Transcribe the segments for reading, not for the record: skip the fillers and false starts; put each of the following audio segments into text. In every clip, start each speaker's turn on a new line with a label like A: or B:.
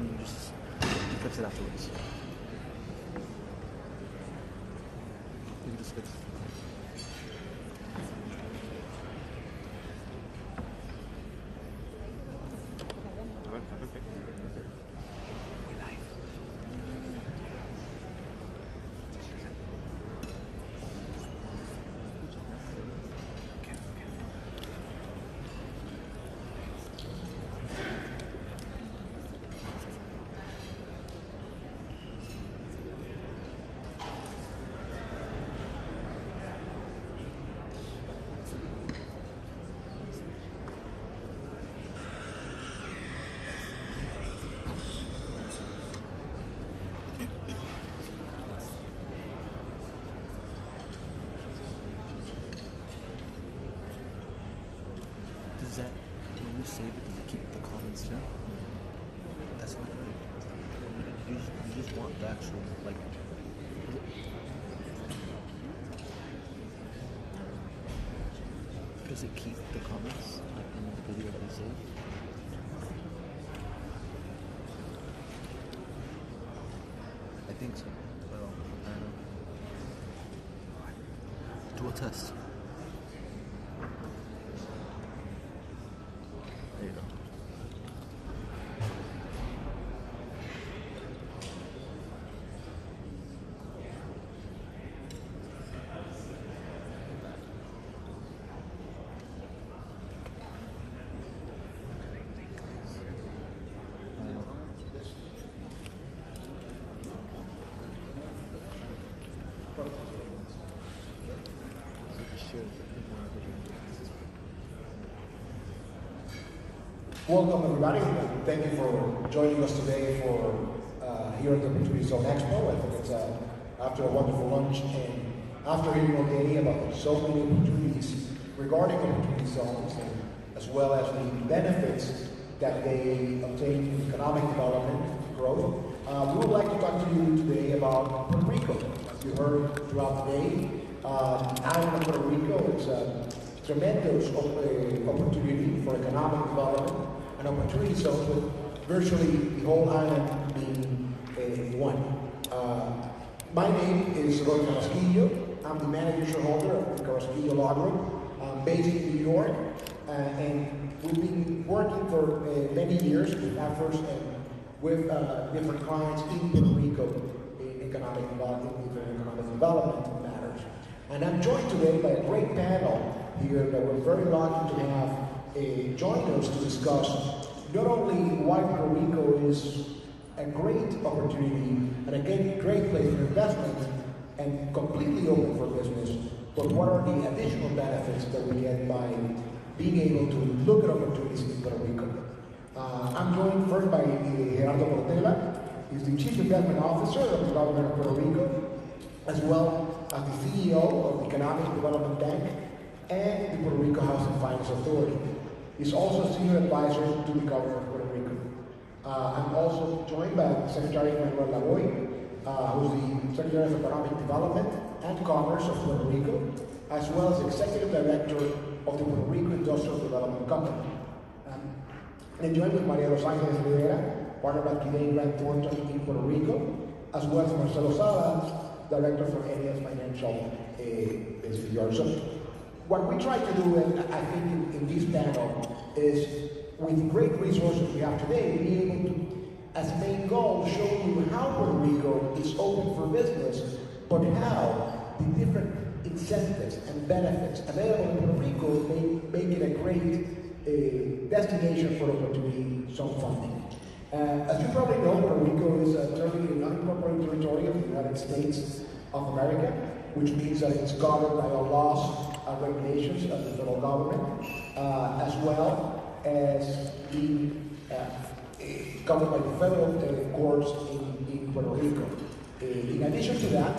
A: then you just fix it afterwards. You can just fix it. Does that, when you save it, does it keep the comments too? That's not good. You just want the actual, like, does it keep the comments, like, in the video that you save? I think so. Well, I don't know. Do a test. There you go.
B: Welcome everybody. Thank you for joining us today for here at the Opportunity Zone Expo. I think it's after a wonderful lunch and after hearing all day about so many opportunities regarding opportunity zones and as well as the benefits that they obtain in economic development growth. We would like to talk to you today about Puerto Rico. As you heard throughout the day, island of Puerto Rico is a tremendous opportunity for economic development, an opportunity zone with virtually the whole island being one. My name is Rogelio Carrasquillo. I'm the manager shareholder of the Carrasquillo Law Group. I'm based in New York, and we've been working for many years with efforts and with different clients in Puerto Rico in economic development matters. And I'm joined today by a great panel here that we're very lucky to have join us to discuss not only why Puerto Rico is a great opportunity and again great place for investment and completely open for business, but what are the additional benefits that we get by being able to look at opportunities in Puerto Rico. I'm joined first by Gerardo Portela. He's the Chief Investment Officer of the government of Puerto Rico, as well as the CEO of the Economic Development Bank and the Puerto Rico House and Finance Authority. He's also a senior advisor to the governor of Puerto Rico. I'm also joined by Secretary Manuel Laboy, who's the Secretary of Economic Development and Commerce of Puerto Rico, as well as Executive Director of the Puerto Rico Industrial Development Company. And joined with Maria Rivera, partner at Kevane and Thornton in Puerto Rico, as well as Marcelo Salas, Director for Areas Financial business. So what we try to do, and I think in this panel, is with the great resources we have today, be able to, as main goal, show you how Puerto Rico is open for business, but how the different incentives and benefits available in Puerto Rico make it a great destination for opportunity zone funding. As you probably know, Puerto Rico is currently an unincorporated territory of the United States of America, which means that it's governed by all laws and regulations of the federal government, as well as being governed by the federal courts in Puerto Rico. In addition to that,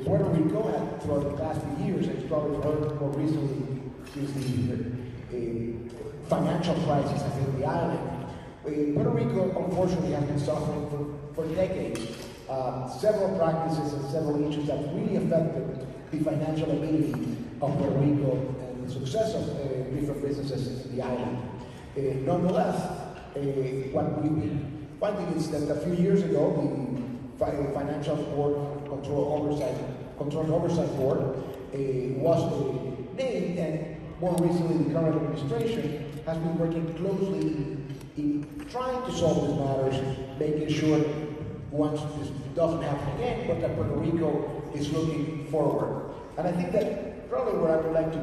B: Puerto Rico had, throughout the past few years, and it's probably heard more recently, since the financial crisis affected the island, Puerto Rico, unfortunately, has been suffering for decades. Several practices and several issues that really affected the financial ability of Puerto Rico and the success of different businesses in the island. Nonetheless, what finding is that a few years ago, the Financial Board Control Oversight Board was named, and more recently the current administration has been working closely in trying to solve these matters, making sure once this doesn't happen again, but that Puerto Rico is looking forward. And I think that probably what I would like to,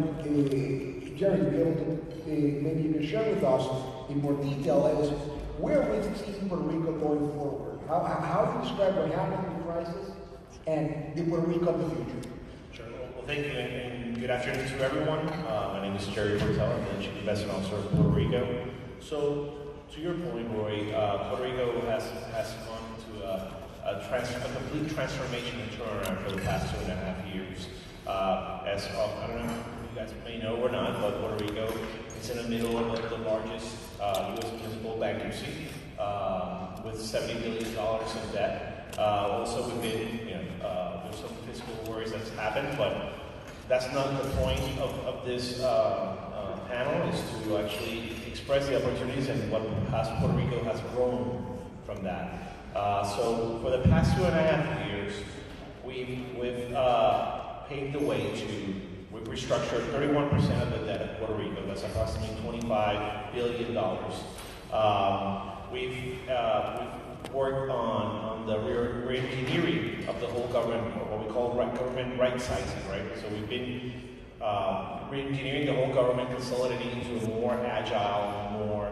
B: Jerry, to be able to maybe you can share with us in more detail is where we see Puerto Rico going forward. How do you describe what happened in the crisis and the Puerto Rico of the future?
C: Sure. Well, thank you, and good afternoon to everyone. My name is Gerardo. I'm the Chief Investment Officer of Puerto Rico. So, to your point, Roy, Puerto Rico has gone into a complete transformation and turnaround for the past 2.5 years. I don't know if you guys may know or not, but Puerto Rico is in the middle of the largest U.S. municipal bankruptcy with $70 billion in debt. Also, we've been, there's some fiscal worries that's happened, but that's not the point of this panel, is to actually express the opportunities and what Puerto Rico has grown from that. So for the past 2.5 years, we've paved the way we've restructured 31% of the debt of Puerto Rico. That's approximately $25 billion. We've worked on the re-engineering of the whole government, or what we call government right-sizing, right? So we've been re-engineering the whole government, consolidating into a more agile, more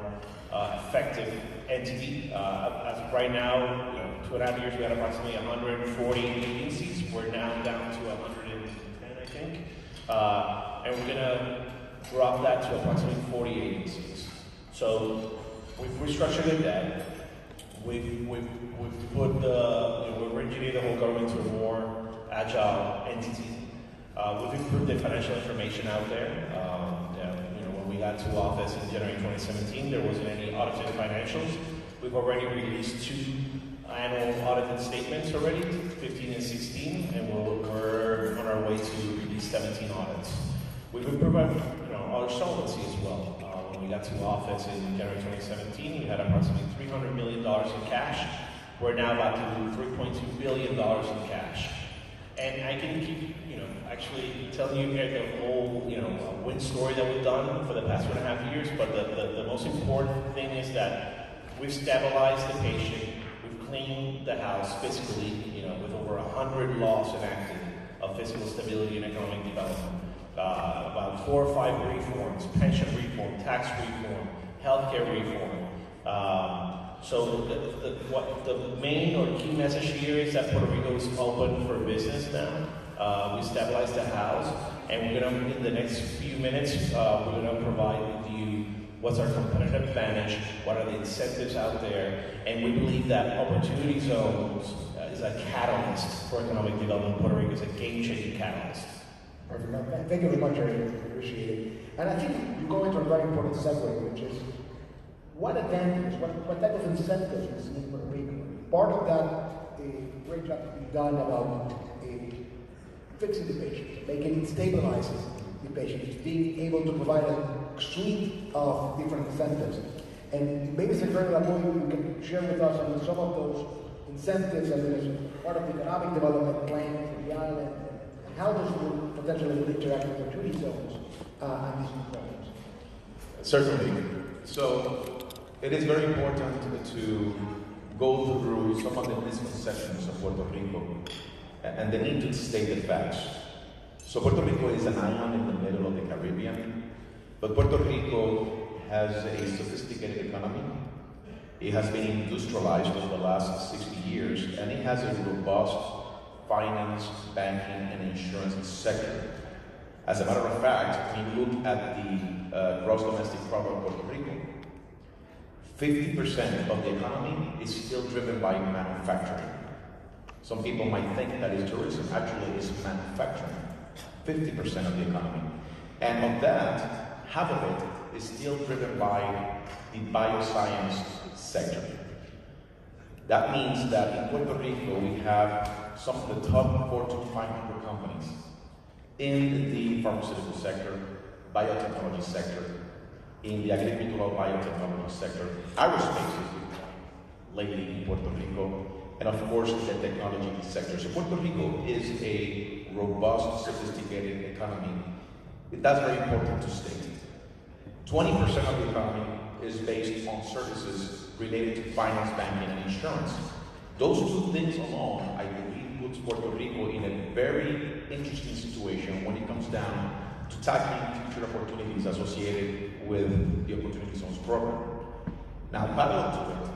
C: effective entity. As of right now, 2.5 years, we had approximately 140 agencies. We're now down to 110, I think. And we're gonna drop that to approximately 40 agencies. So we've restructured the debt. We've put we're re-engineering the whole government to a more agile entity. We've improved the financial information out there. When we got to office in January 2017, there wasn't any audited financials. We've already released 2 annual audited statements already, 15 and 16, and we're on our way to release 17 audits. We've improved our solvency as well. When we got to office in January 2017, we had approximately $300 million in cash. We're now about to do $3.2 billion in cash. And I can keep, actually telling you the whole, win story that we've done for the past 2.5 years, but the most important thing is that we've stabilized the patient, we've cleaned the house fiscally, with over 100 laws enacted of fiscal stability and economic development. About 4 or 5 reforms, pension reform, tax reform, healthcare reform. So the main or key message here is that Puerto Rico is open for business now. We stabilized the house, and we're going to, in the next few minutes, we're going to provide with you what's our competitive advantage, what are the incentives out there, and we believe that opportunity zones is a catalyst for economic development. Puerto Rico is a game-changing catalyst.
B: Perfect. Thank you very much, Gerardo. Appreciate it. And I think you go into a very important segue, which is what advantages, what type of incentives we see in Puerto Rico. Part of that, a great job to be done about fixing the patient, making it stabilizing the patient, being able to provide a suite of different incentives. And maybe Secretary Laboy, you can share with us some of those incentives as part of the economic development plan for the island, and how those will potentially interact with opportunity zones and these programs.
D: Certainly. So it is very important to go through some of the misconceptions of Puerto Rico and the need to state the facts. So Puerto Rico is an island in the middle of the Caribbean, but Puerto Rico has a sophisticated economy. It has been industrialized over the last 60 years, and it has a robust finance, banking, and insurance sector. As a matter of fact, when you look at the gross domestic product of Puerto Rico, 50% of the economy is still driven by manufacturing. Some people might think that is tourism. Actually, it's manufacturing. 50% of the economy. And of that, half of it is still driven by the bioscience sector. That means that in Puerto Rico, we have some of the top Fortune 500 companies in the pharmaceutical sector, biotechnology sector, in the agricultural biotechnology sector, aerospace is big. lately in Puerto Rico, and of course the technology sector. So Puerto Rico is a robust, sophisticated economy. That's very important to state. 20% of the economy is based on services related to finance, banking, and insurance. Those two things alone, I believe, puts Puerto Rico in a very interesting situation when it comes down to tackling future opportunities associated with the Opportunity Zones program. Now, parallel to it,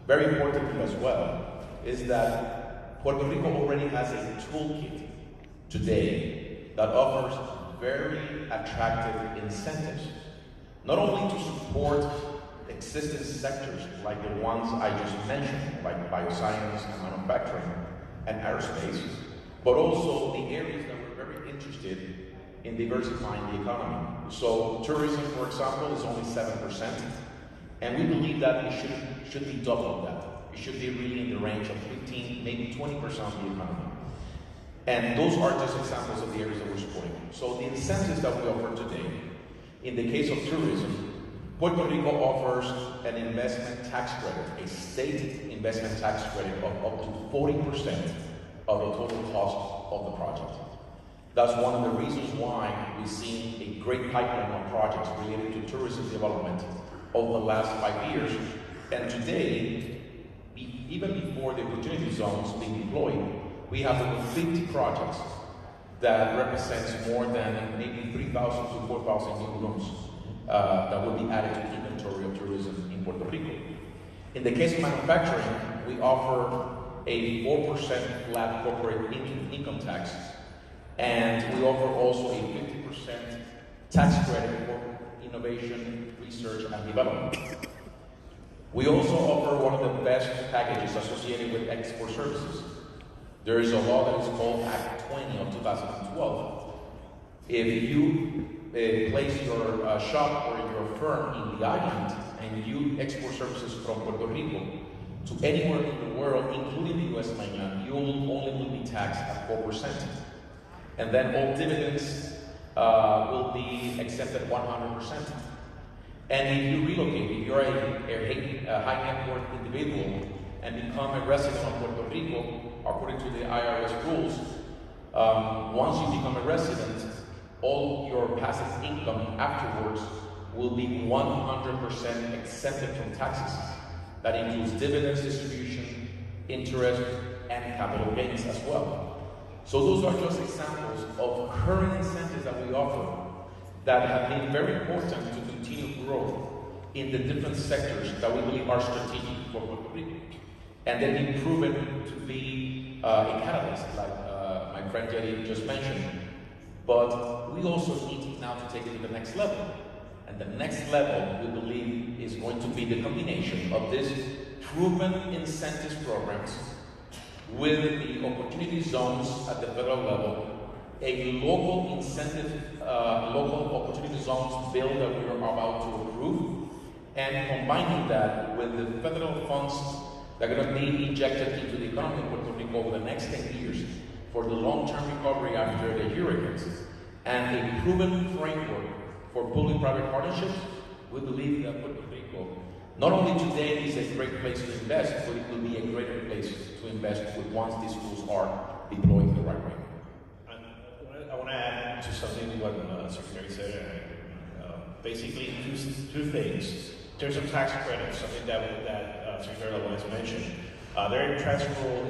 D: very importantly as well, is that Puerto Rico already has a toolkit today that offers very attractive incentives, not only to support existing sectors like the ones I just mentioned, like bioscience and manufacturing and aerospace, but also the areas that we're very interested in diversifying the economy. So tourism, for example, is only 7%, and we believe that it should be double that. It should be really in the range of 15, maybe 20% of the economy. And those are just examples of the areas that we're supporting. So the incentives that we offer today, in the case of tourism, Puerto Rico offers an investment tax credit, a state investment tax credit of up to 40% of the total cost of the project. That's one of the reasons why we've seen a great pipeline of projects related to tourism development over the last 5 years. And today, even before the opportunity zones being deployed, we have over 50 projects that represents more than maybe 3,000 to 4,000 new rooms that will be added to the inventory of tourism in Puerto Rico. In the case of manufacturing, we offer a 4% flat corporate income tax, and we offer also a 50% tax credit for innovation, research, and development. We also offer one of the best packages associated with export services. There is a law that is called Act 20 of 2012. If you place your shop or your firm in the island and you export services from Puerto Rico to anywhere in the world, including the U.S. mainland, you will be taxed at 4%. And then all dividends will be exempted 100%. And if you relocate, if you're a high net worth individual and become a resident of Puerto Rico, according to the IRS rules, once you become a resident, all your passive income afterwards will be 100% exempted from taxes. That includes dividends distribution, interest, and capital gains as well. So those are just examples of current incentives that we offer that have been very important to continue growth in the different sectors that we believe are strategic for Puerto Rico. And they've been proven to be a catalyst, like my friend Gerardo just mentioned. But we also need now to take it to the next level. And the next level, we believe, is going to be the combination of this proven incentives programs with the opportunity zones at the federal level, a local incentive, local opportunity zones bill that we are about to approve, and combining that with the federal funds that are going to be injected into the economy of Puerto Rico over the next 10 years for the long-term recovery after the hurricanes, and a proven framework for public-private partnerships, we believe that Puerto Rico, not only today is a great place to invest, but it will be a greater place to invest once these tools are deployed the right way.
C: I want to add to something what Secretary said. Basically, two things. In terms of tax credits, something that Secretary Laboy has mentioned. Their transferable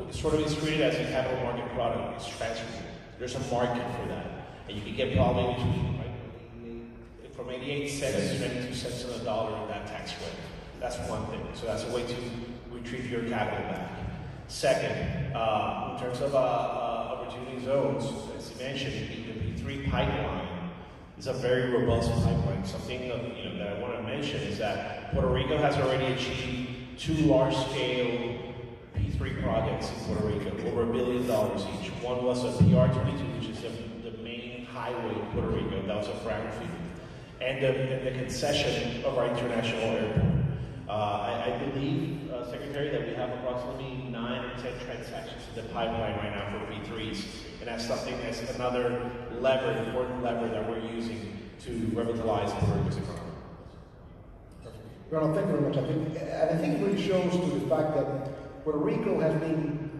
C: is sort of treated as a capital market product. It's transferable. There's a market for that, and you can get probably from 88 cents to 92 cents on the dollar in that tax credit. That's one thing. So that's a way to retrieve your capital back. Second, in terms of opportunity zones, as you mentioned, the P3 pipeline is a very robust pipeline. Something that I want to mention is that Puerto Rico has already achieved 2 large-scale P3 projects in Puerto Rico, over $1 billion each. One was a PR22, which is the main highway in Puerto Rico. That was a Franco, and the concession of our international airport. I believe, Secretary, that we have approximately 9 or 10 transactions in the pipeline right now for P3s, and that's another important lever that we're using to revitalize Puerto Rico's economy.
B: Gerardo, thank you very much. I think it really shows to the fact that Puerto Rico has been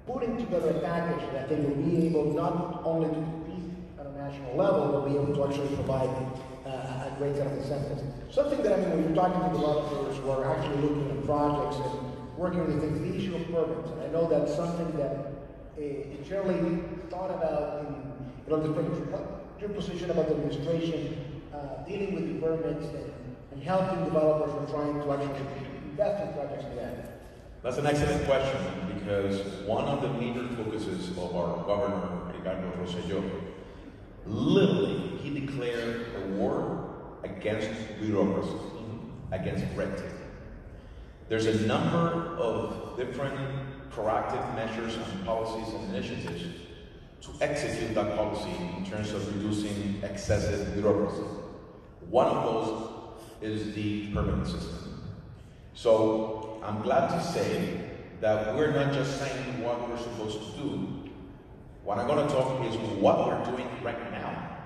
B: putting together a package that I think will be able not only to compete at a national level, but be able to actually provide a great set of incentives. Something that, I mean, when you're talking to developers who are actually looking at projects and working with things, the issue of permits. And I know that's something that generally thought about in your position about the administration, dealing with the permits and helping developers who are trying to actually invest in projects like that.
D: That's an excellent question, because one of the major focuses of our governor, Gerardo, Rogelio, literally, he declared a war against bureaucracy, against red tape. There's a number of different proactive measures and policies and initiatives to execute that policy in terms of reducing excessive bureaucracy. One of those is the permitting system. So I'm glad to say that we're not just saying what we're supposed to do. What I'm going to talk is what we're doing right now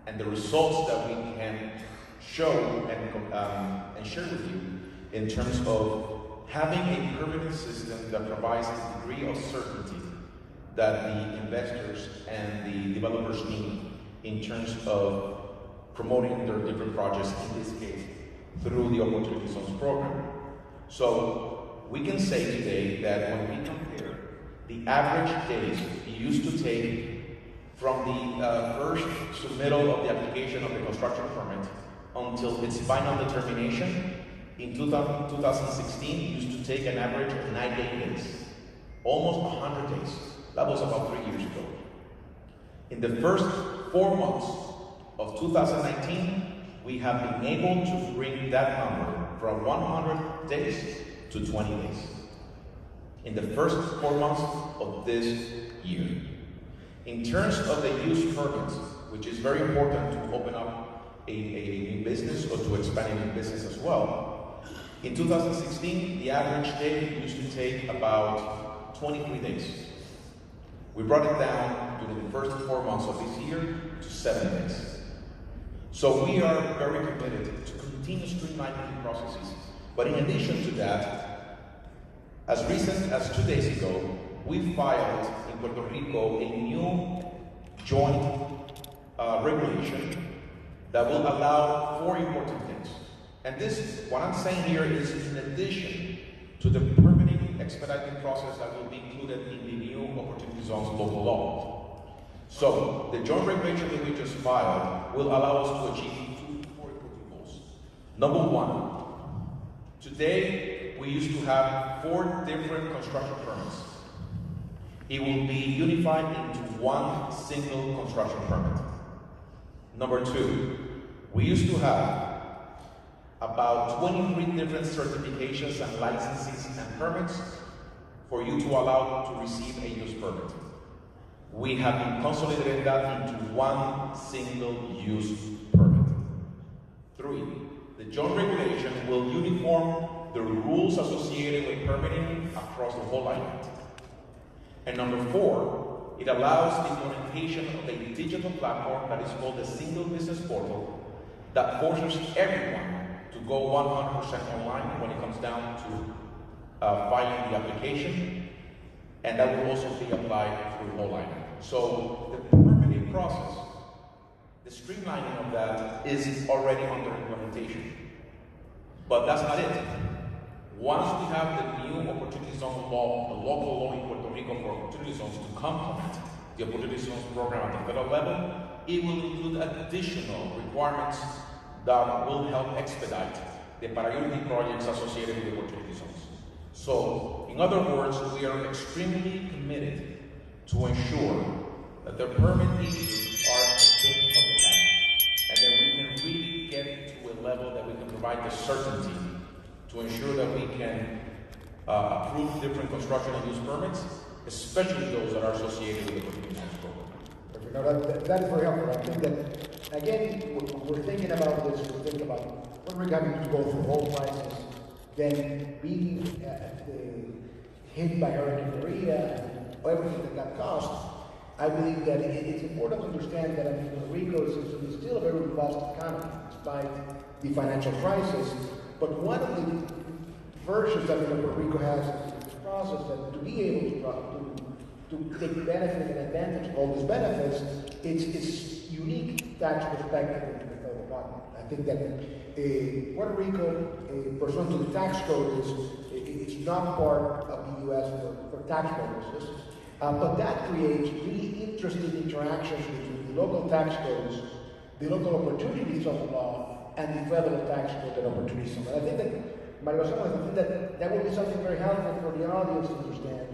D: and the results that we can show and share with you in terms of having a permitting system that provides a degree of certainty that the investors and the developers need in terms of promoting their different projects, in this case, through the Opportunity Zones program. So we can say today that when we compare the average days it used to take from the first submittal of the application of the construction permit until its final determination, in 2016, it used to take an average of 98 days, almost 100 days. That was about 3 years ago. In the first 4 months of 2019, we have been able to bring that number from 100 days to 20 days. In the first 4 months of this year. In terms of the use permits, which is very important to open up a new business or to expand a new business as well, in 2016, the average day used to take about 23 days. We brought it down during the first 4 months of this year to 7 days. So we are very committed to continue streamlining the processes. But in addition to that, as recent as 2 days ago, we filed in Puerto Rico a new joint regulation that will allow 4 important things. And this, what I'm saying here, is in addition to the permitting expediting process that will be included in the new Opportunity Zones local law. So the joint regulation that we just filed will allow us to achieve 2 important goals. Number one, today we used to have 4 different construction permits. It will be unified into one single construction permit. Number 2, we used to have about 23 different certifications and licenses and permits for you to allow to receive a use permit. We have been consolidating that into one single use permit. 3, the joint regulation will uniform the rules associated with permitting across the whole island. And number 4, it allows the implementation of a digital platform that is called the Single Business Portal that forces everyone to go 100% online when it comes down to filing the application, and that will also be applied through the whole island. So the permitting process, the streamlining of that is already under implementation. But that's not it. Once we have the new Opportunity Zone law, the local law in Puerto Rico for Opportunity Zones to complement the Opportunity Zones program at the federal level, it will include additional requirements that will help expedite the priority projects associated with Opportunity Zones. So, in other words, we are extremely committed to ensure that the permit issues are a thing of the past, and that we can really get to a level that we can provide the certainty to ensure that we can approve different construction and use permits, especially those that are associated with the Opportunity Zones program.
B: Perfect. No, that is very helpful. I think that, again, when we're thinking about this, we're thinking about when we're having to go through whole prices, then being hit by Hurricane Rivera and everything that cost, I believe that it's important to understand that Puerto Rico is still a very robust economy, despite the financial crisis. But one of the versions that Puerto Rico has in this process, that to be able to take benefit and advantage of all these benefits, it's unique tax perspective in the federal government. I think that Puerto Rico, pursuant to the tax code, is not part of the U.S. for tax purposes. But that creates really interesting interactions between the local tax codes, the local opportunities of the law, and the federal tax code and opportunities. And I think that, Marcelo, I think that will be something very helpful for the audience to understand,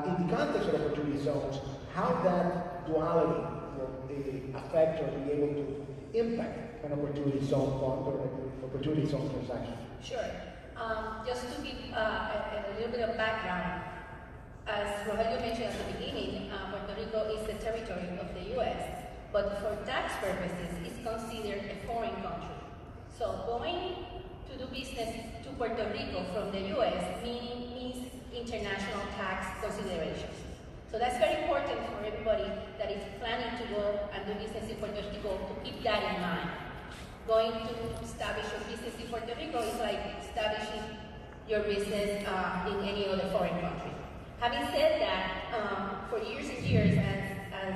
B: in the context of opportunity zones, how that duality will affect or be able to impact an opportunity zone fund or an opportunity zone transaction.
E: Sure. Just to give a little bit of background, as Rogelio mentioned at the beginning, Puerto Rico is the territory of the U.S., but for tax purposes, it's considered a foreign country. So going to do business to Puerto Rico from the U.S. means international tax considerations. So that's very important for everybody that is planning to go and do business in Puerto Rico to keep that in mind. Going to establish your business in Puerto Rico is like establishing your business in any other foreign country. Having said that, for years and years, as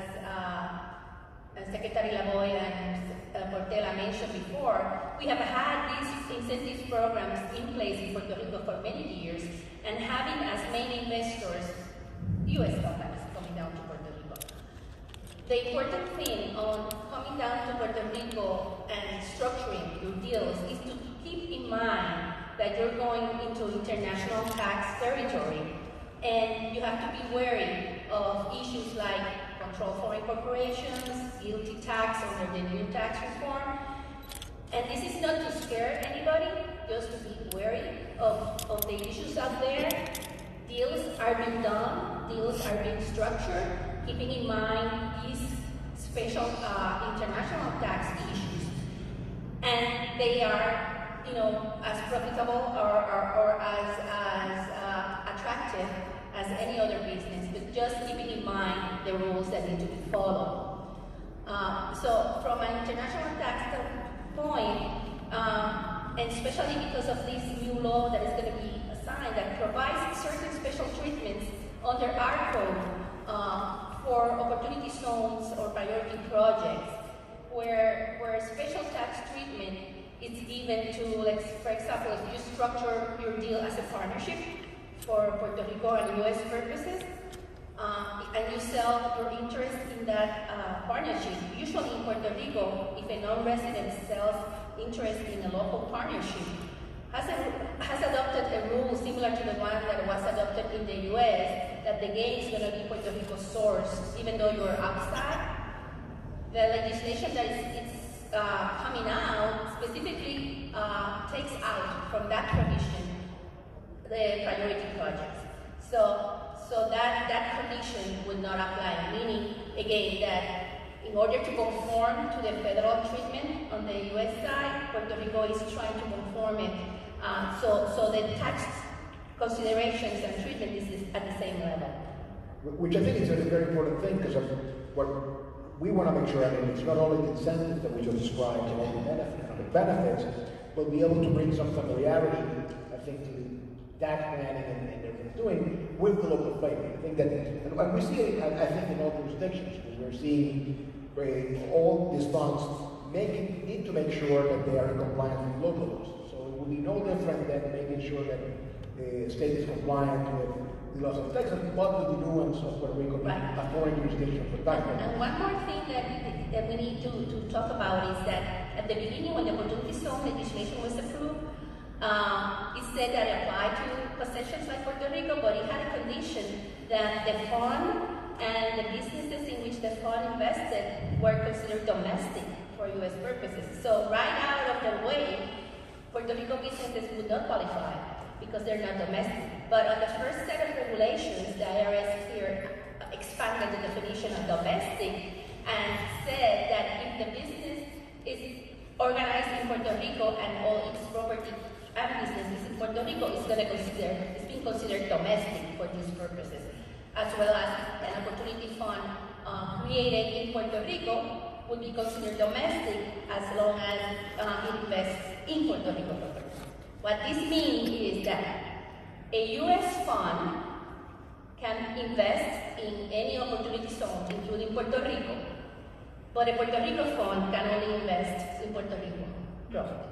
E: Secretary Laboy and Portela mentioned before, we have had these incentives programs in place in Puerto Rico for many years, and having as main investors U.S. companies coming down to Puerto Rico. The important thing on coming down to Puerto Rico and structuring your deals is to keep in mind that you're going into international tax territory, and you have to be wary of issues like control foreign corporations, guilty tax under the new tax reform. And this is not to scare anybody, just to be wary of the issues out there. Deals are being done, deals are being structured, keeping in mind these special international tax issues. And they are, as profitable or as attractive as any other business, but just keeping in mind the rules that need to be followed. So from an international tax point, and especially because of this new law that is going to be assigned that provides certain special treatments under our code for opportunity zones or priority projects, where special tax treatment is given to, like, for example, if you structure your deal as a partnership for Puerto Rico and U.S. purposes, and you sell your interest in that partnership. Usually in Puerto Rico, if a non-resident sells interest in a local partnership, has adopted a rule similar to the one that was adopted in the U.S., that the gain is going to be Puerto Rico sourced, even though you're outside. The legislation that is coming out specifically takes out from that provision the priority projects. So that condition would not apply, meaning, again, that in order to conform to the federal treatment on the U.S. side, Puerto Rico is trying to conform it. So the tax considerations and treatment is at the same level.
B: Which I think is a very important thing, because of what we want to make sure, it's not only the incentives that we just described and all the benefits, but be able to bring some familiarity, I think, to the tax planning and everything doing with the local flavor. I think that, and we see it, I think, in all jurisdictions, because we're seeing all these funds need to make sure that they are in compliance with local laws. So it will be no different than making sure that the state is compliant with the laws of Texas, but with the nuance of Puerto Rico, a foreign jurisdiction for tax planning.
E: And one more thing that we need to talk about is that at the beginning, when the opportunity zone legislation was approved, it said that it applied to possessions like Puerto Rico, but it had a condition that the fund and the businesses in which the fund invested were considered domestic for U.S. purposes. So right out of the way, Puerto Rico businesses would not qualify because they're not domestic. But on the first set of regulations, the IRS here expanded the definition of domestic and said that if the business is organized in Puerto Rico and all its property and businesses in Puerto Rico, it's being considered domestic for these purposes, as well as an opportunity fund created in Puerto Rico would be considered domestic as long as it invests in Puerto Rico. What this means is that a U.S. fund can invest in any opportunity zone, including Puerto Rico, but a Puerto Rico fund can only invest in Puerto Rico property.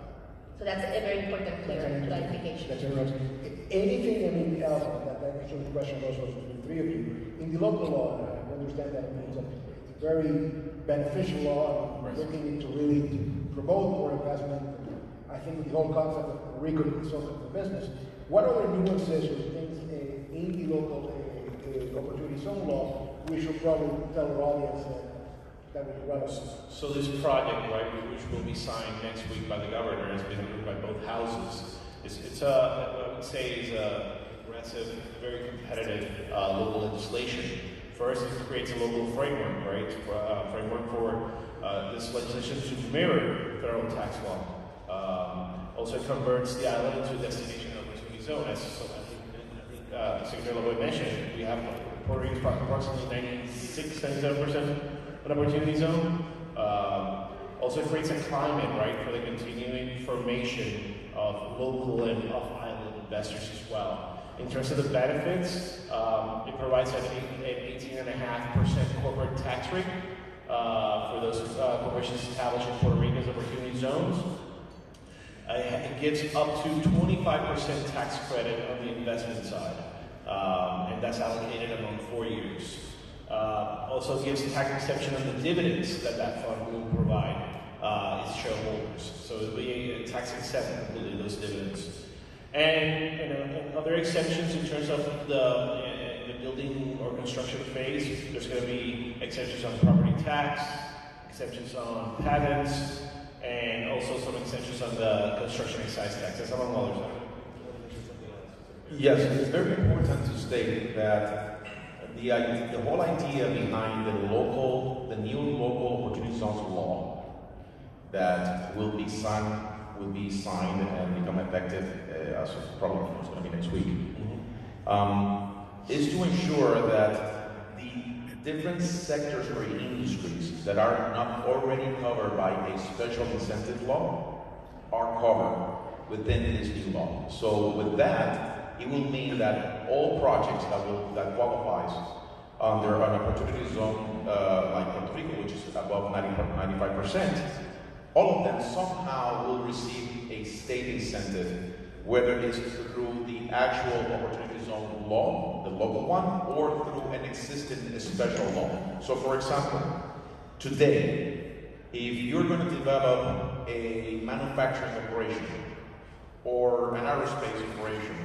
E: So that's a very important clarification.
B: That's interesting. Anything, I mean, else, that actually the question also to the three of you. In the local law, I understand that it means it's a very beneficial law, looking into really to promote more investment. I think the whole concept of Rico is also for business. What other nuances or things in the local opportunity zone law we should probably tell our audience that would be relevant?
C: So this project, right, which will be signed next week by the governor, has been approved by both houses. It's I would say is a aggressive, very competitive local legislation. First, it creates a local framework, right? Framework for this legislation to mirror federal tax law. Also, it converts the island into a destination opportunity zone. As Secretary Laboy mentioned, we have Puerto Rico approximately 96-97% an opportunity zone. Also, it creates a climate, right, for the continuing formation of local and off-island investors as well. In terms of the benefits, it provides an 18.5% corporate tax rate for those corporations established in Puerto Rico's opportunity zones. It gives up to 25% tax credit on the investment side, and that's allocated among 4 years. Also gives tax exception on the dividends that fund will provide its shareholders. So it'll be a tax exempt completely, those dividends. And other exemptions in terms of the building or construction phase, there's going to be exemptions on property tax, exemptions on patents, and also some exemptions on the construction excise tax, among others.
D: Yes, it's very important to state that the whole idea behind the new local opportunity zones law that will be signed and become effective as of probably it's going to be next week, is to ensure that the different sectors or industries that are not already covered by a special incentive law are covered within this new law. So with that, it will mean that all projects that qualifies under an opportunity zone like Puerto Rico, which is above 95%, all of them somehow will receive a state incentive, whether it's through the actual opportunity zone law, the local one, or through an existing special law. So for example, today, if you're going to develop a manufacturing operation, or an aerospace operation,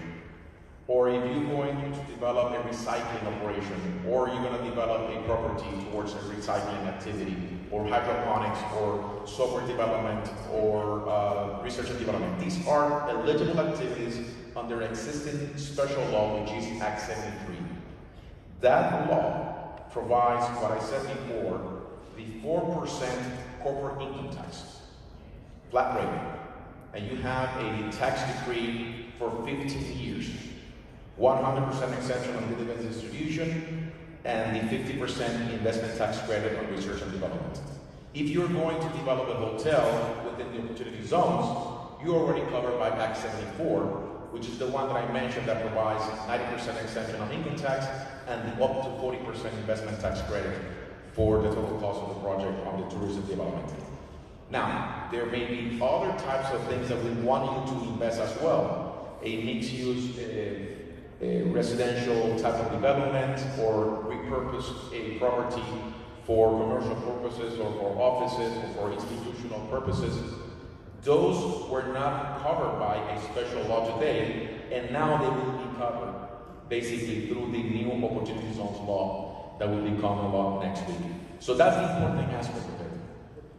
D: or if you're going to develop a recycling operation, or you're going to develop a property towards a recycling activity, or hydroponics, or software development, or research and development. These are eligible activities under existing special law, which is Act 73. That law provides what I said before, the 4% corporate income tax, flat rate. And you have a tax decree for 15 years. 100% exemption on dividends distribution, and the 50% investment tax credit on research and development. If you're going to develop a hotel within the opportunity zones, you're already covered by Act 74, which is the one that I mentioned that provides 90% exemption on income tax and up to 40% investment tax credit for the total cost of the project on the tourism development. Now, there may be other types of things that we want you to invest as well. A mixed-use residential type of development, or repurpose a property for commercial purposes or for offices or for institutional purposes. Those were not covered by a special law today, and now they will be covered basically through the new opportunity zones law that will become a law next week. So that's the important aspect of it.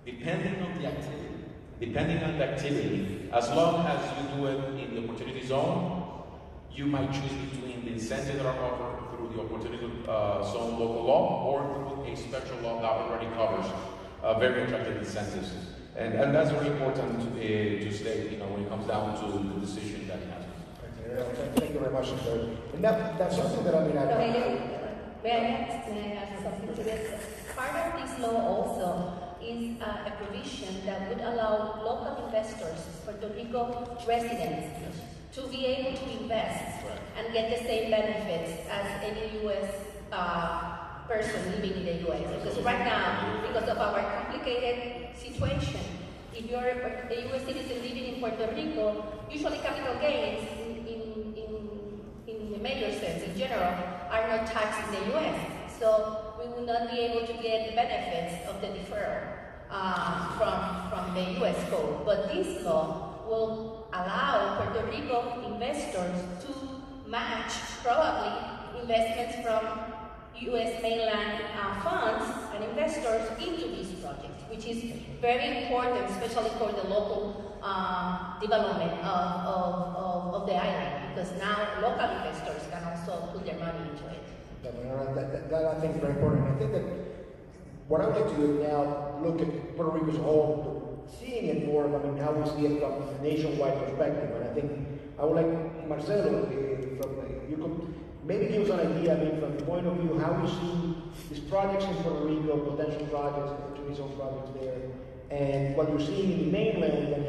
D: Depending on the activity, as long as you do it in the opportunity zone, you might choose between the incentives that are offered through the opportunity zone local law or through a special law that already covers very attractive incentives. And that's very important to state, when it comes down to the decision that it has.
B: Thank you very much, sir. And that's something that
E: Rogelio, may I add something to this? Part of this law also is a provision that would allow local investors, Puerto Rico residents, to be able to invest and get the same benefits as any U.S. Person living in the U.S. Because right now, because of our complicated situation, if you're a U.S. citizen living in Puerto Rico, usually capital gains in the major sense, in general, are not taxed in the U.S. So we will not be able to get the benefits of the deferral from the U.S. code. But this law will allow Puerto Rico investors to match probably investments from U.S. mainland funds and investors into these projects, which is very important, especially for the local development of the island, because now local investors can also put their money into it.
B: That I think is very important. I think that what I would like to do now, look at Puerto Rico as a whole, seeing it more, how we see it from a nationwide perspective. And I think I would like Marcelo, you could maybe give us an idea, from the point of view, how we see these projects in Puerto Rico, potential projects, tourism projects there, and what you're seeing in the mainland, and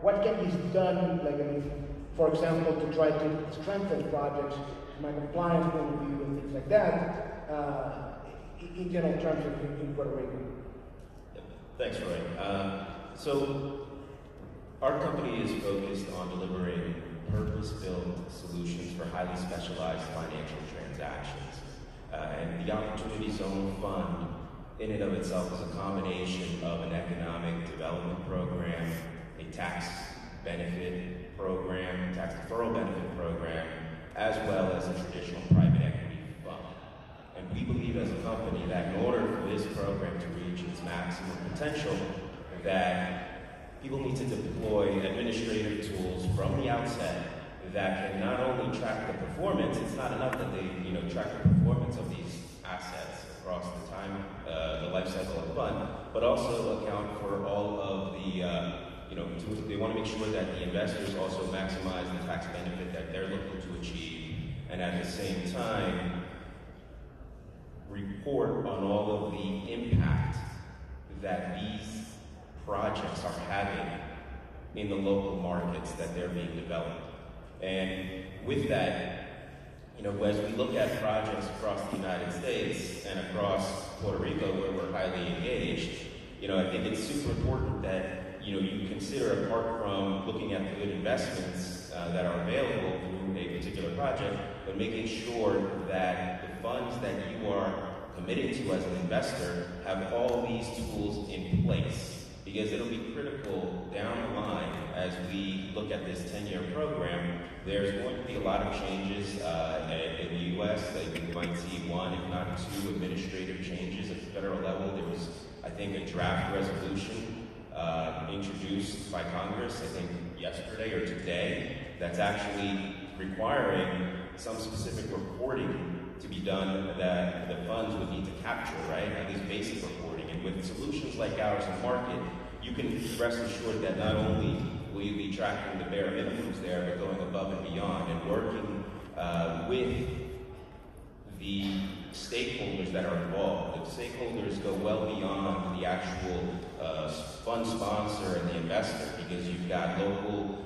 B: what can be done, for example, to try to strengthen projects from a compliance point of view and things like that, in general terms in Puerto Rico.
F: Thanks, Roy. So our company is focused on delivering purpose-built solutions for highly specialized financial transactions. And the Opportunity Zone Fund, in and of itself, is a combination of an economic development program, a tax benefit program, tax deferral benefit program, as well as a traditional private equity fund. And we believe as a company that in order for this program to reach its maximum potential, that people need to deploy administrative tools from the outset that can not only track the performance, it's not enough that they track the performance of these assets across the time, the life cycle of the fund, but also account for all of the, they want to make sure that the investors also maximize the tax benefit that they're looking to achieve, and at the same time, report on all of the impact that these projects are having in the local markets that they're being developed. And with that, as we look at projects across the United States and across Puerto Rico where we're highly engaged, I think it's super important that, you consider, apart from looking at the good investments that are available through a particular project, but making sure that the funds that you are committing to as an investor have all these tools in place. Because it'll be critical down the line as we look at this 10-year program. There's going to be a lot of changes in the U.S. You might see one, if not two, administrative changes at the federal level. There was, I think, a draft resolution introduced by Congress, I think yesterday or today, that's actually requiring some specific reporting to be done that the funds would need to capture, right? At least basic reporting. And with solutions like ours in market, you can rest assured that not only will you be tracking the bare minimums there, but going above and beyond and working with the stakeholders that are involved. The stakeholders go well beyond the actual fund sponsor and the investor, because you've got local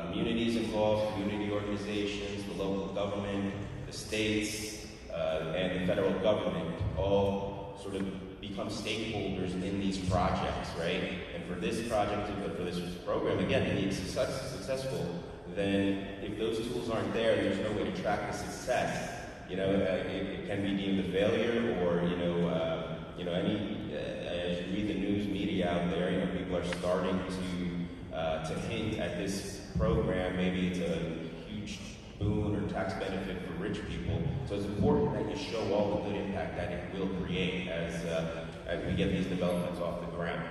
F: communities involved, community organizations, the local government, the states, and the federal government all sort of become stakeholders in these projects, right? And for this project, for this program, again, to be successful, then if those tools aren't there, there's no way to track the success. It can be deemed a failure, or as you read the news media out there, people are starting to hint at this program. Maybe it's a huge boon or tax benefit for rich people. So it's important that you show all the good impact that it will create as we get these developments off the ground.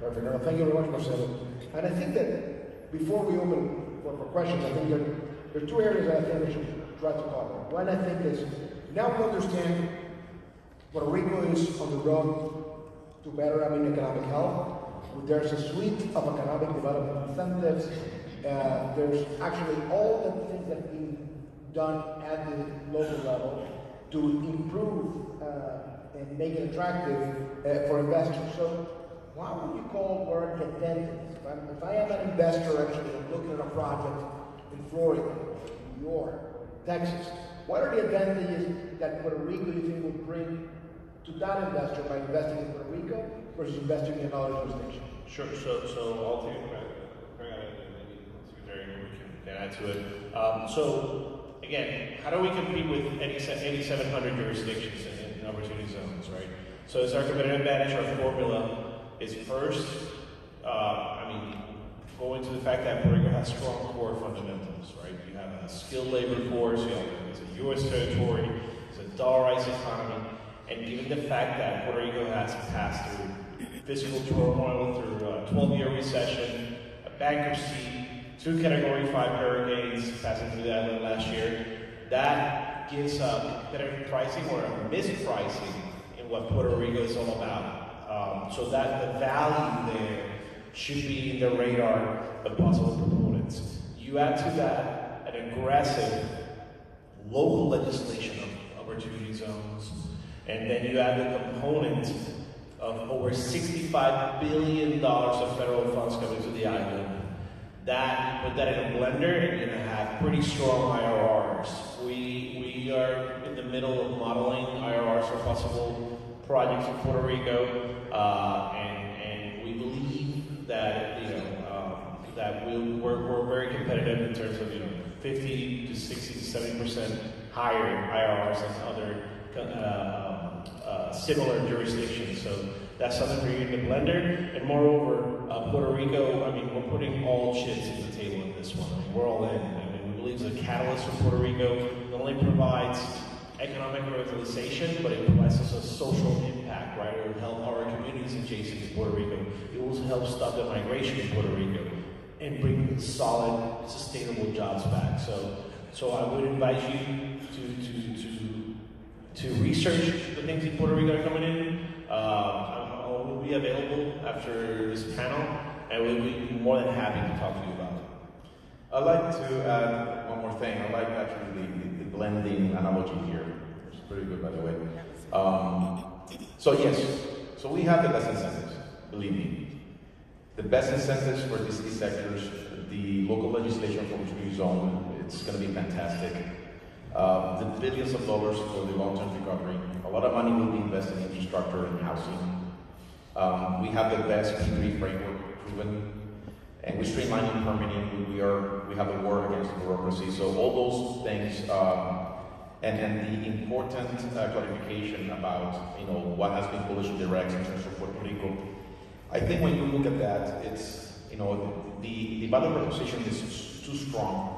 B: Perfect. No, thank you very much, Marcelo. And I think that before we open for questions, I think there are two areas that I think we should try to cover. One, I think, is now we understand Puerto Rico is on the road to better economic health. There's a suite of economic development incentives. There's actually all the things that are being done at the local level to improve and make it attractive for investors. So what would you call what are the advantages? If I am an investor actually looking at a project in Florida, New York, Texas, what are the advantages that Puerto Rico you think would bring to that investor by investing in Puerto Rico versus investing in another jurisdiction?
C: Sure. So I'll take Secretary can add to it. So again, how do we compete with 8,700 jurisdictions in opportunity zones, right? So it's our competitive advantage. Our formula is first, go into the fact that Puerto Rico has strong core fundamentals, right? You have a skilled labor force, it's a U.S. territory, it's a dollarized economy, and given the fact that Puerto Rico has passed through fiscal turmoil, through a 12-year recession, a bankruptcy, 2 Category 5 hurricanes passing through the island last year, that gives competitive pricing or a mispricing in what Puerto Rico is all about. So that the value there should be in the radar of possible proponents. You add to that an aggressive local legislation of opportunity zones, and then you add the component of over $65 billion of federal funds coming to the island. That, put that in a blender, and you're gonna have pretty strong IRRs. We are in the middle of modeling IRRs for possible projects in Puerto Rico, and we believe that that we're very competitive in terms of 50 to 60 to 70% higher IRRs than other similar jurisdictions. So that's something for you in the blender. And moreover, Puerto Rico, we're putting all chips on the table in this one. We're all in. We believe it's a catalyst for Puerto Rico. It not only provides economic revitalization, but it provides us a social impact, right? It will help our communities adjacent to Puerto Rico. It will help stop the migration to Puerto Rico and bring solid, sustainable jobs back. So I would invite you to research the things in Puerto Rico are coming in. I will be available after this panel, and we'll be more than happy to talk to you about it.
D: I'd like to add one more thing. I like actually the blending analogy here. It's pretty good, by the way. So we have the best incentives, believe me. The best incentives for these sectors, the local legislation for opportunity zone, it's going to be fantastic. The billions of dollars for the long-term recovery. A lot of money will be invested in infrastructure and housing. We have the best P3 framework proven, and we're streamlining permitting. We have a war against bureaucracy. So all those things, and the important clarification about what has been bullish and direct in terms of Puerto Rico. I think when you look at that, it's the value proposition is too strong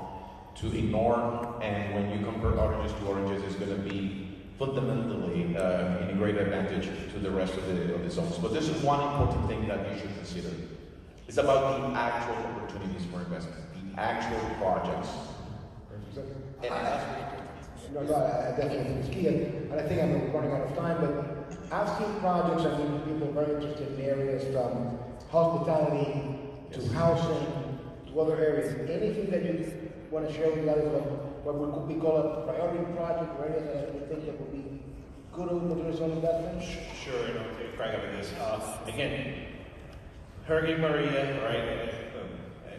D: to ignore, and when you compare oranges to oranges, it's going to be fundamentally in a great advantage to the rest of the zones. But this is one important thing that you should consider. It's about the actual opportunities for investment, the actual projects.
B: I definitely think it's key, and I think I'm running out of time, but I've seen projects, people are very interested in areas from hospitality to housing to other areas. Anything that you want to share with us of what we call a priority project or areas that you think that would be good opportunities on investment?
C: Sure, I'll take a crack at this. Again, Hurricane Maria, right?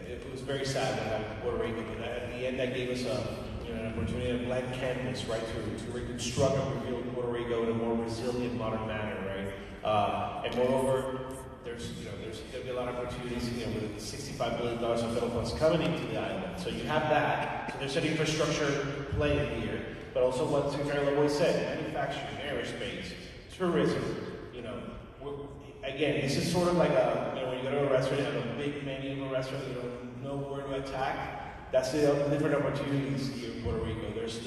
C: It was very sad what happened to Puerto Rico, but at the end that gave us an opportunity, a blank canvas, right, to reconstruct and rebuild Puerto Rico in a more resilient, modern manner, right? And moreover, there's going to be a lot of opportunities, with $65 billion of federal funds coming into the island. So you have that. So there's an infrastructure play here, but also what Secretary Laboy said: manufacturing, aerospace, tourism. Again, this is sort of like when you go to a restaurant, you have a big menu of a restaurant, you don't know where to attack. That's the different opportunities here in Puerto Rico. There's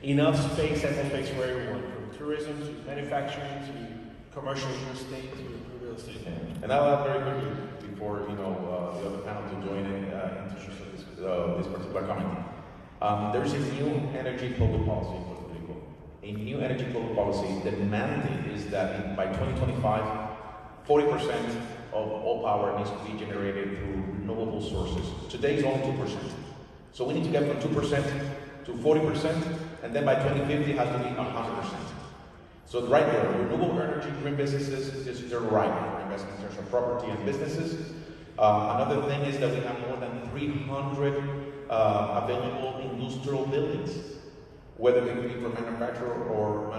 C: enough space and space for everyone, from tourism to manufacturing to commercial real estate to real estate.
D: And I'll add very quickly before the other panel to join in this particular comment. There's a new energy public policy in Puerto Rico. A new energy public policy. The mandate is that by 2025, 40% of all power needs to be generated through renewable sources. Today is only 2%. So we need to get from 2% to 40%, and then by 2050 it has to be 100%. So right there, renewable energy, green businesses, they're right for investment in terms of property and businesses. Another thing is that we have more than 300 available industrial buildings, whether it be for manufacturing or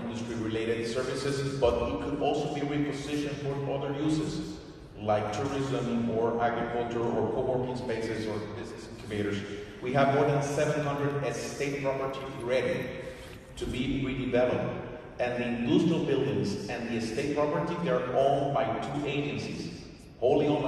D: industry-related services, but it could also be repositioned for other uses, like tourism or agriculture or co-working spaces or business incubators. We have more than 700 estate property ready to be redeveloped. And the industrial buildings and the estate property, they're owned by two agencies, wholly owned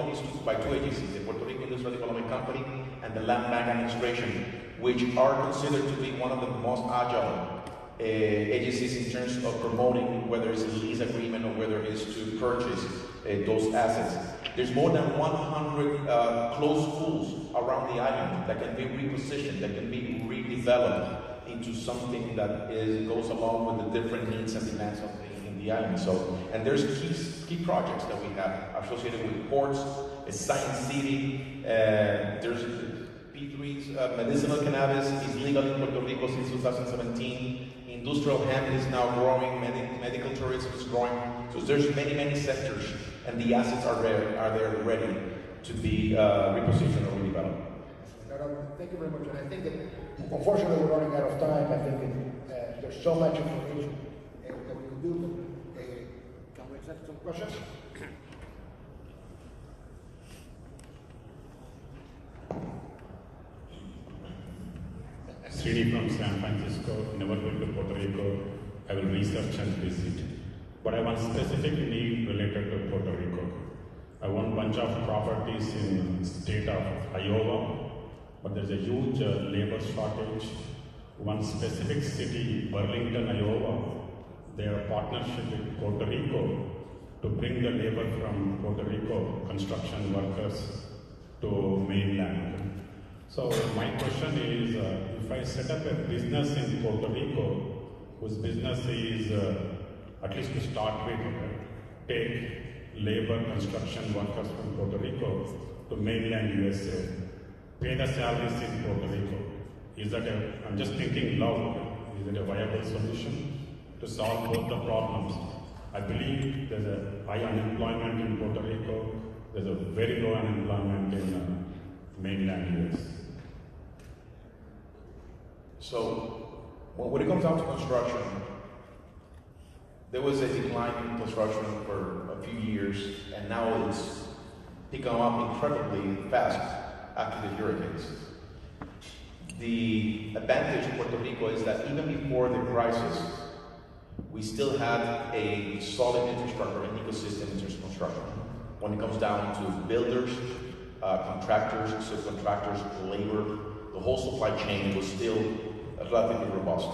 D: by two agencies, the Puerto Rico Industrial Development Company and the Land Bank Administration, which are considered to be one of the most agile agencies in terms of promoting whether it's a lease agreement or whether it's to purchase those assets. There's more than 100 closed schools around the island that can be repositioned, that can be redeveloped into something that goes along with the different needs and demands of the island. So, and there's key projects that we have associated with ports, a science city, there's P3's medicinal cannabis is legal in Puerto Rico since 2017. Industrial hemp is now growing, medical tourism is growing. So there's many sectors, and the assets are there ready to be repositioned or redeveloped.
B: Thank you very much. And I think that, unfortunately, we're running out of time. I think that, there's so much information that we can do. Can we accept some questions?
G: CD from San Francisco, never been to Puerto Rico. I will research and visit. But I want specific need related to Puerto Rico. I want a bunch of properties in the state of Iowa, but there's a huge labor shortage. One specific city, Burlington, Iowa, they have a partnership with Puerto Rico to bring the labor from Puerto Rico, construction workers, to mainland. So my question is, if I set up a business in Puerto Rico, whose business is, at least to start with, take labor construction workers from Puerto Rico to mainland USA, pay the salaries in Puerto Rico. Is that I'm just thinking loud, is it a viable solution to solve both the problems? I believe there's a high unemployment in Puerto Rico, there's a very low unemployment in mainland US.
D: So, when it comes down to construction, there was a decline in construction for a few years, and now it's picking up incredibly fast after the hurricanes. The advantage of Puerto Rico is that even before the crisis, we still had a solid infrastructure and ecosystem in terms of construction. When it comes down to builders, contractors, subcontractors, labor, the whole supply chain was still relatively robust.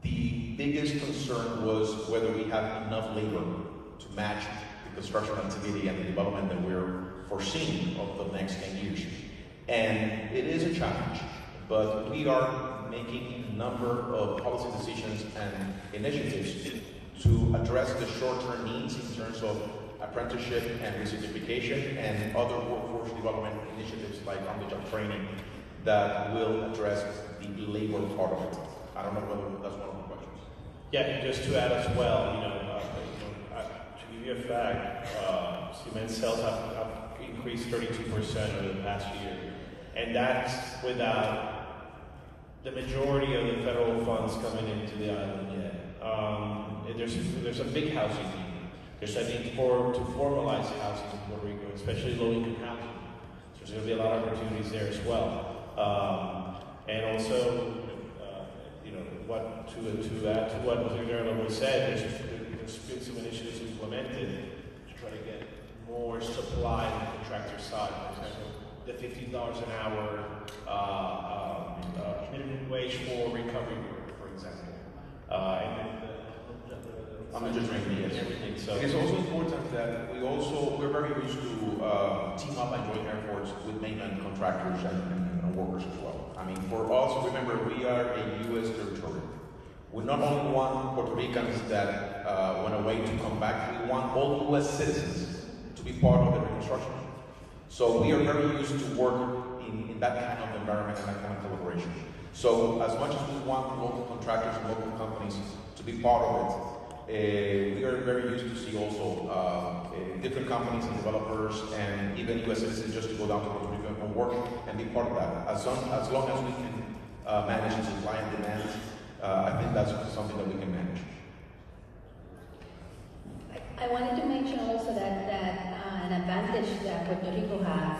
D: The biggest concern was whether we had enough labor to match the construction activity and the development that we're foreseeing over the next 10 years. And it is a challenge, but we are making a number of policy decisions and initiatives to address the short-term needs in terms of apprenticeship and recertification and other workforce development initiatives like on-the-job training that will address the labor part of it. I don't know whether that's one of the questions.
C: Yeah, and just to add as well, to give you a fact, cement sales have increased 32% over the past year, and that's without the majority of the federal funds coming into the island yet. There's a big housing need. There's a need to formalize housing in Puerto Rico, especially low-income housing. So there's going to be a lot of opportunities there as well. And also, to add to what Gerardo said, there's been some initiatives implemented to try to get more supply on the contractor side. For example, the $15 an hour minimum wage for recovery work, for example. And then everything. So
D: it's also important that we're very used to team up and join efforts with mainland contractors and workers as well. I mean, for us, remember, we are a U.S. territory. We not only want Puerto Ricans that went away to come back, we want all U.S. citizens to be part of the reconstruction. So we are very used to work in that kind of environment and that kind of collaboration. So as much as we want local contractors and local companies to be part of it, we are very used to see also different companies and developers and even U.S. citizens just to go down to Puerto Rico and work and be part of that. As long as we can manage the supply and demand, I think that's something that we can manage.
E: I wanted to mention also that an advantage that Puerto Rico has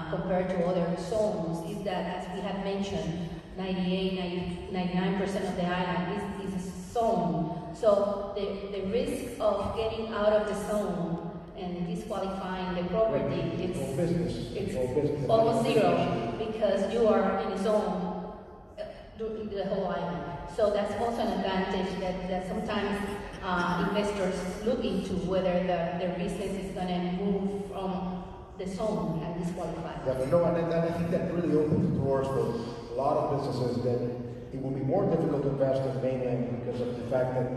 E: compared to other zones is that, as we have mentioned, 99% of the island is a zone. So the risk of getting out of the zone and disqualifying the property, it's almost zero because you are in a zone the whole island. So that's also an advantage that sometimes investors look into whether their business is going to move from the zone and disqualify.
B: Yeah, but no, and I think that really opens the doors for a lot of businesses that it will be more difficult to invest in mainland because of the fact that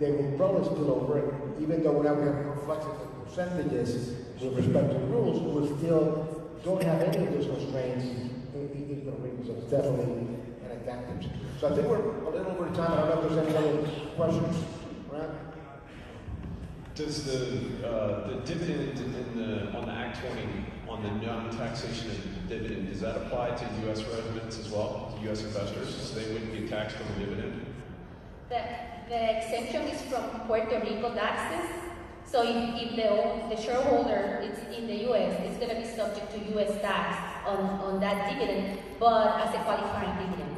B: they will probably spill over, and even though now we have more flexible percentages with respect to the rules, we still don't have any of those constraints in Puerto Rico, so it's definitely an advantage. So I think we're a little over time. I don't know if there's any other questions. Right?
H: Does the dividend on the Act 20, on the non-taxation of dividend, does that apply to U.S. residents as well, to U.S. investors, so they wouldn't be taxed on the dividend?
E: The exemption is from Puerto Rico taxes. So if the shareholder is in the U.S., it's going to be subject to U.S. tax on that dividend, but as a qualifying dividend.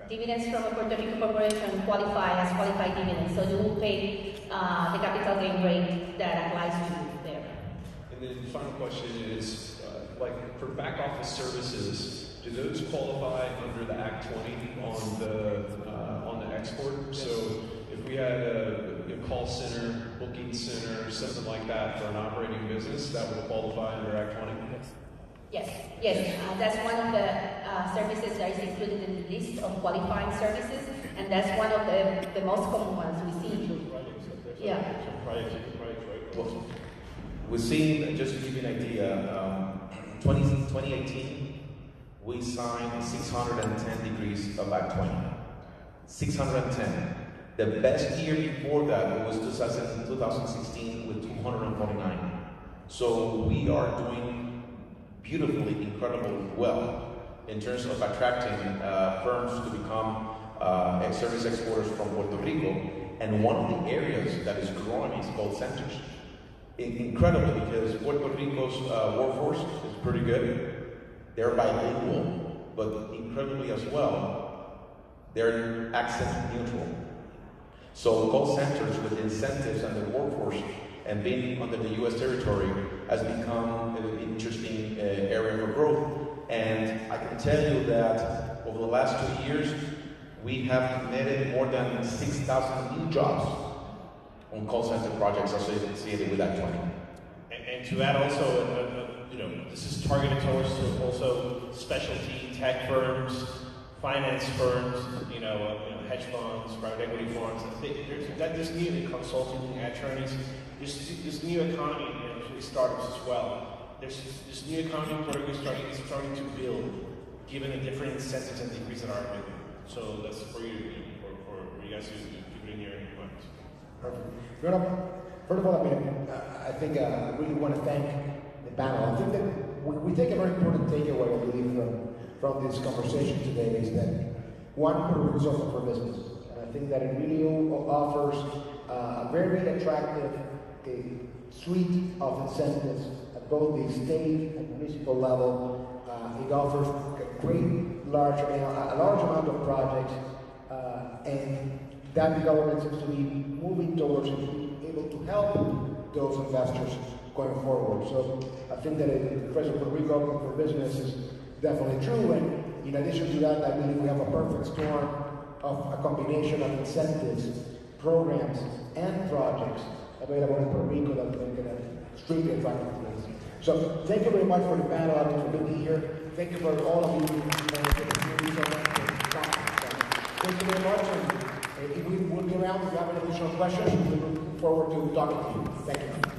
E: Dividends from a Puerto Rico corporation qualify as qualified dividends, so you will pay the capital gain rate that applies to you there.
H: And then the final question is, like for back office services, do those qualify under the Act 20 on the export? Yes. So if we had a call center, booking center, something like that for an operating business, that would qualify under Act 20?
E: Yes. That's one of the services that is included in the list of qualifying services, and that's one of the most common ones we see. Yeah.
D: Well, we're seeing, just to give you an idea, 2018, we signed 610 degrees of Act 20. 610. The best year before that was 2016 with 249. So we are doing beautifully, incredibly well in terms of attracting firms to become service exporters from Puerto Rico. And one of the areas that is growing is call centers. Incredibly, because Puerto Rico's workforce is pretty good. They're bilingual, but incredibly as well, they're accent neutral. So call centers with incentives and the workforce and being under the U.S. territory has become an interesting area for growth. And I can tell you that over the last 2 years, we have committed more than 6,000 new jobs on call center projects associated with Act 20.
C: And to add also, this is targeted towards also specialty tech firms, finance firms, hedge funds, private equity firms. There's this new consulting attorneys. This new economy, startups as well. There's this new economy in Puerto Rico is starting to build, given the different incentives and degrees that are available. So that's for you, for you guys to keep it in your minds.
B: Perfect. First of all, I think I really want to thank the panel. I think that we take a very important takeaway, I believe, from this conversation today is that one, Puerto Rico is open for business. And I think that it really offers a very attractive suite of incentives at both the state and municipal level. It offers a large amount of projects, and that the government seems to be moving towards being able to help those investors going forward. So I think that the President of Puerto Rico open for business is definitely true, and in addition to that, I believe we have a perfect storm of a combination of incentives, programs, and projects available in Puerto Rico that make it extremely attractive to us. So thank you very much for the panel, for being here. Thank you for all of you. Thank you very much. And we will be around if you have any additional questions. We look forward to talking to you. Thank you.